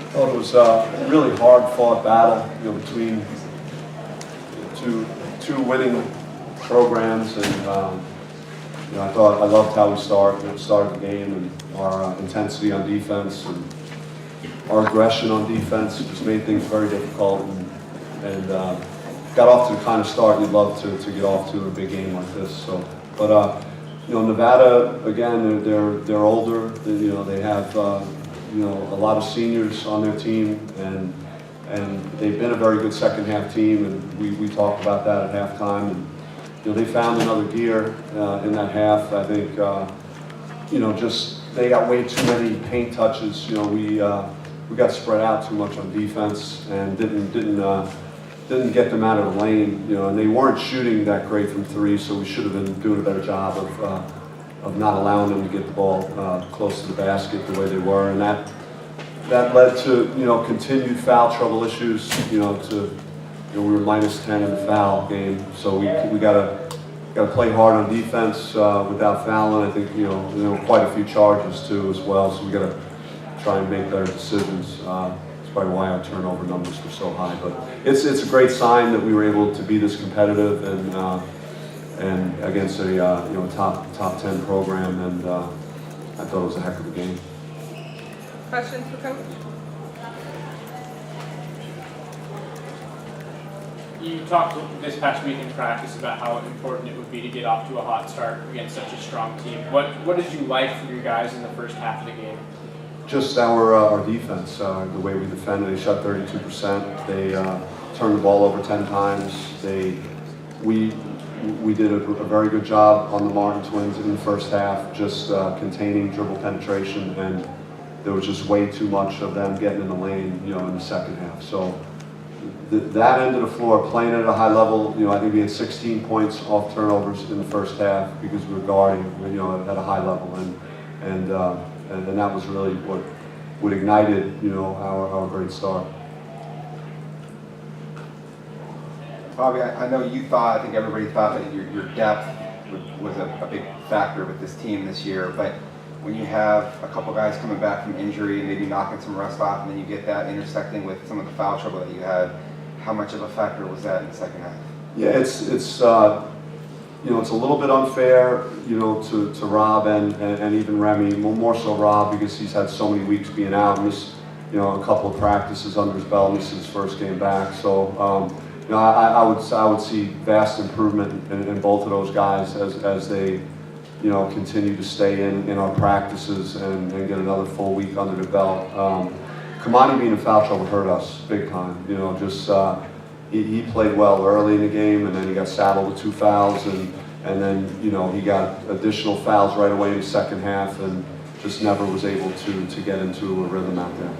thought it was a really hard-fought battle, between two winning programs, and I loved how we started the game, and our intensity on defense and our aggression on defense just made things very difficult, and got off to the kind of start you'd love to get off to a big game like this. So, but Nevada, again, they're older. They have a lot of seniors on their team, and they've been a very good second half team, and we talked about that at halftime. And they found another gear in that half. I think just they got way too many paint touches. We got spread out too much on defense and didn't get them out of the lane. And they weren't shooting that great from three, so we should have been doing a better job of not allowing them to get the ball close to the basket the way they were, and that led to continued foul trouble issues. We were -10 in the foul game, so we got to play hard on defense without fouling. I think there were quite a few charges too as well, so we got to try and make better decisions. That's probably why our turnover numbers were so high, but it's a great sign that we were able to be this competitive and against a top 10 program, and I thought it was a heck of a game. Questions for Coach? You talked this past week in practice about how important it would be to get off to a hot start against such a strong team. What did you like from your guys in the first half of the game? Just our defense, the way we defended. They shot 32%. They turned the ball over 10 times. We did a very good job on the Martin twins in the first half, just containing dribble penetration, and there was just way too much of them getting in the lane, in the second half. So that end of the floor, playing at a high level, I think we had 16 points off turnovers in the first half because we were guarding, at a high level, and that was really what ignited, our great start. Bobby, I know I think everybody thought that your depth was a big factor with this team this year, but when you have a couple guys coming back from injury and maybe knocking some rust off, and then you get that intersecting with some of the foul trouble that you had, how much of a factor was that in the second half? Yeah, it's a little bit unfair, to Rob and even Remy, more so Rob because he's had so many weeks being out, and missed, a couple of practices under his belt, missed his first game back. So, I would see vast improvement in both of those guys as they, continue to stay in our practices and get another full week under the belt. Kamani being in foul trouble hurt us big time. He played well early in the game, and then he got saddled with 2 fouls, and then he got additional fouls right away in the second half, and just never was able to get into a rhythm out there.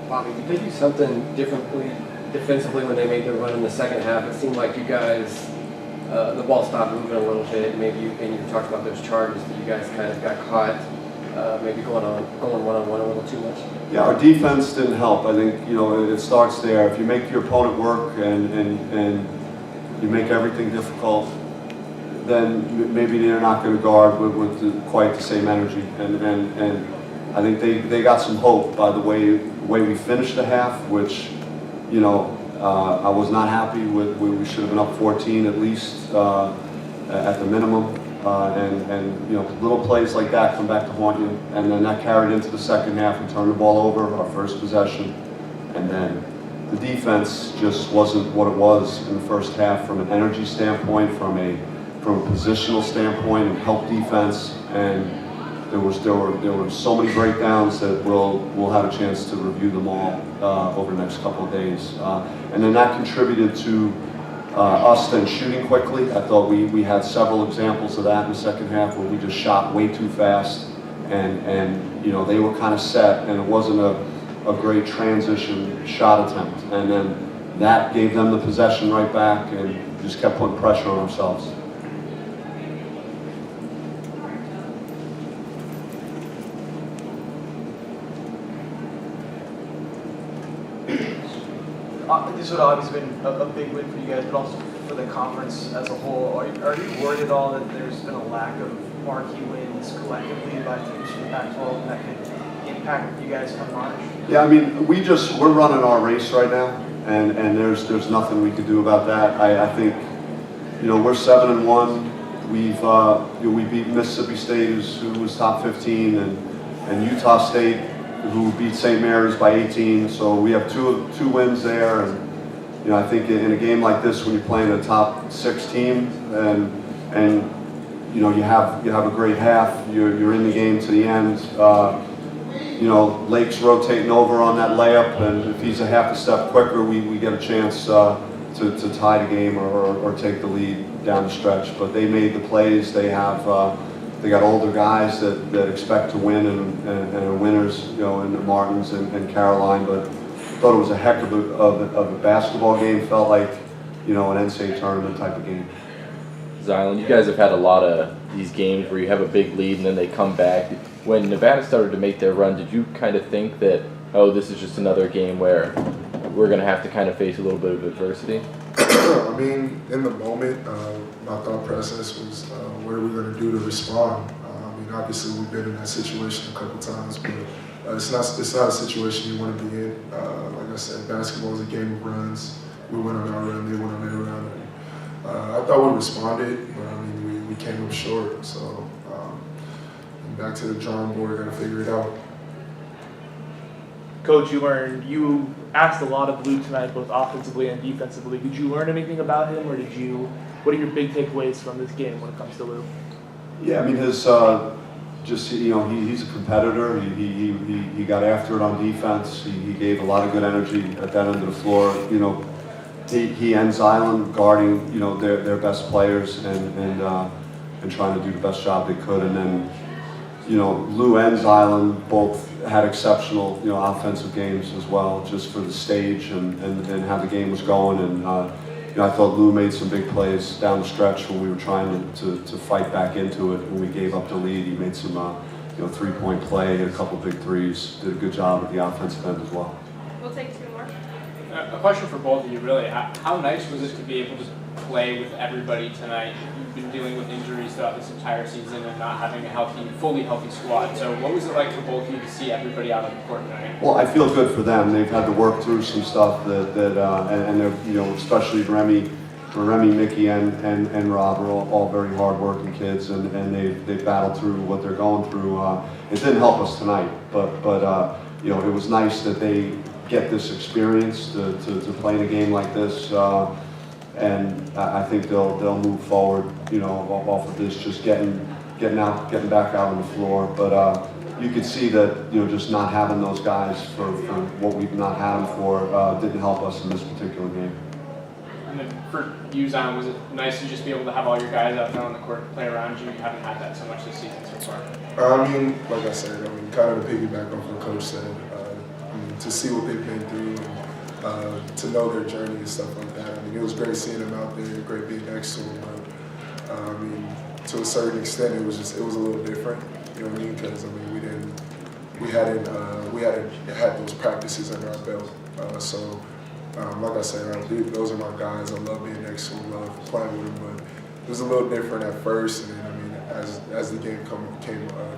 Bobby, did they do something differently defensively when they made their run in the second half? It seemed like you guys, the ball stopped moving a little bit. Maybe you talked about those charges that you guys kind of got caught, maybe going one-on-one a little too much. Yeah, our defense didn't help. I think it starts there. If you make your opponent work and you make everything difficult, then maybe they're not going to guard with quite the same energy. And I think they got some hope by the way we finished the half, which I was not happy with. We should have been up 14 at least at the minimum, and little plays like that come back to haunt you, and then that carried into the second half. We turned the ball over our first possession, and then the defense just wasn't what it was in the first half from an energy standpoint, from a positional standpoint, and help defense. And there were so many breakdowns that we'll have a chance to review them all over the next couple of days, and then that contributed to us then shooting quickly. I thought we had several examples of that in the second half where we just shot way too fast, and they were kind of set, and it wasn't a great transition shot attempt, and then that gave them the possession right back, and just kept putting pressure on ourselves. This would obviously been a big win for you guys, but also for the conference as a whole. Are you worried at all that there's been a lack of marquee wins collectively by teams from the Pac-12 and that could impact you guys come March? Yeah, I mean, we're running our race right now, and there's nothing we can do about that. I think, we're 7-1. We beat Mississippi State, who was top 15, and Utah State, who beat St. Mary's by 18. So we have two wins there, and I think in a game like this, when you're playing a top 6 team, and you have a great half, you're in the game to the end. Lake's rotating over on that layup, and if he's a half a step quicker, we get a chance to tie the game or take the lead down the stretch. But they made the plays. They got older guys that expect to win and are winners, in the Martins and Caroline. But I thought it was a heck of a basketball game. Felt like an NCAA tournament type of game. Zylan, you guys have had a lot of these games where you have a big lead and then they come back. When Nevada started to make their run, did you kind of think that, this is just another game where we're going to have to kind of face a little bit of adversity? I mean, in the moment, my thought process was, what are we going to do to respond? Obviously we've been in that situation a couple times, but it's not a situation you want to be in. Like I said, basketball is a game of runs. We went on our run, they went on their run. I thought we responded, but we came up short. So back to the drawing board, got to figure it out. Coach, you asked a lot of Luke tonight, both offensively and defensively. Did you learn anything about him, or what are your big takeaways from this game when it comes to Luke? Yeah, I mean, he's a competitor. He got after it on defense. He gave a lot of good energy at that end of the floor. He and Zylan guarding, their best players and trying to do the best job they could. And then, Lou and Zylan both had exceptional, offensive games as well, just for the stage and how the game was going. And I thought Lou made some big plays down the stretch when we were trying to fight back into it. When we gave up the lead, he made some, 3-point play, hit a couple big threes, did a good job at the offensive end as well. We'll take 2 more. A question for both of you, really. How nice was it to be able to play with everybody tonight? You've been dealing with injuries throughout this entire season and not having a fully healthy squad. So what was it like for both of you to see everybody out on the court tonight? Well, I feel good for them. They've had to work through some stuff and they're, especially Remy, Mickey, and Rob are all very hard-working kids, and they battled through what they're going through. It didn't help us tonight, but it was nice that they get this experience to play in a game like this, and I think they'll move forward, off of this, just getting back out on the floor. But you could see that, just not having those guys for what we've not had them for didn't help us in this particular game. And then for you, Zion, was it nice to just be able to have all your guys out there on the court to play around you? You haven't had that so much this season so far. Like I said, kind of to piggyback off what Coach said, to see what they've been through, and to know their journey and stuff like that. It was great seeing them out there, great being next to them, but to a certain extent, it was a little different. You know what I mean? Because we hadn't had those practices under our belt. Like I said, those are my guys. I love being next to them, love playing with them, but it was a little different at first. And then, as the game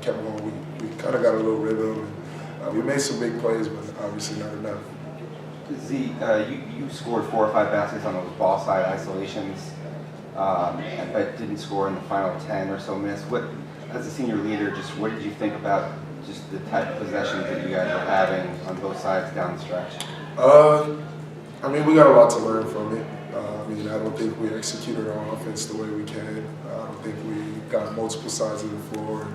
kept going, we kind of got a little rhythm. And, we made some big plays, but obviously not enough. Z, you scored 4 or 5 baskets on those ball side isolations, but didn't score in the final 10 or so minutes. As a senior leader, what did you think about just the type of possessions that you guys were having on both sides down the stretch? We got a lot to learn from it. I don't think we executed our offense the way we can. I don't think we got multiple sides of the floor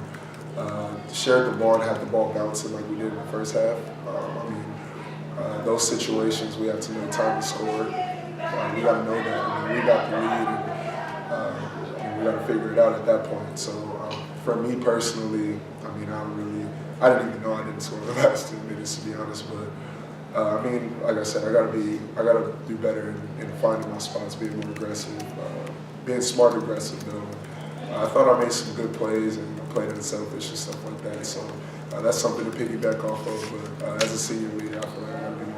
and shared the ball and had the ball bouncing like we did in the first half. Those situations we have to know time to score. We got to know that. We got the lead, and we got to figure it out at that point. So for me personally, I didn't even know I didn't score the last 10 minutes, to be honest. But like I said, I gotta do better in finding my spots, being more aggressive, being smart aggressive though. I thought I made some good plays and played unselfish and stuff like that. So that's something to piggyback off of. But as a senior leader, I feel like I gotta do